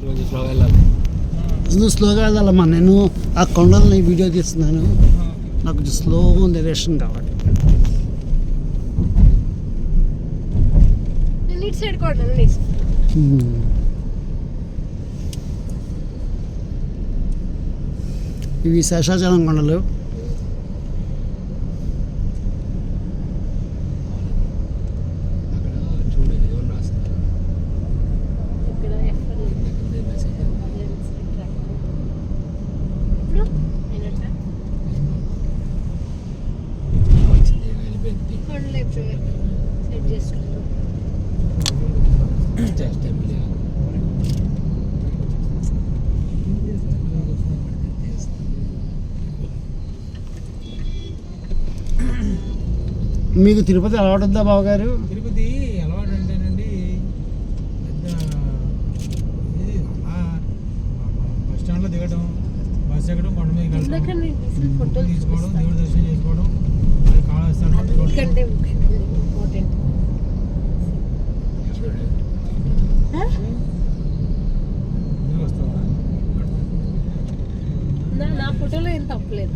నువ్వు స్లోగా వెళ్ళాలమ్మా. నేను ఆ కొండలని వీడియో తీస్తున్నాను, నాకు కొంచెం స్లోగా ఉంది రేషన్ కాబట్టి. ఇవి శేషాచలం కొండలు. మీకు తిరుపతి అలవాటు ఉందా బావగారు? తిరుపతి అలవాటు అంటేనండి బస్ స్టాండ్లో దిగడం, బస్ ఎక్కడం, కొండ మీద తీసుకోవడం, దేవుడు దర్శనం చేసుకోవడం, కాళహస్తి నా ఫోటోలో ఏం తప్పలేదు.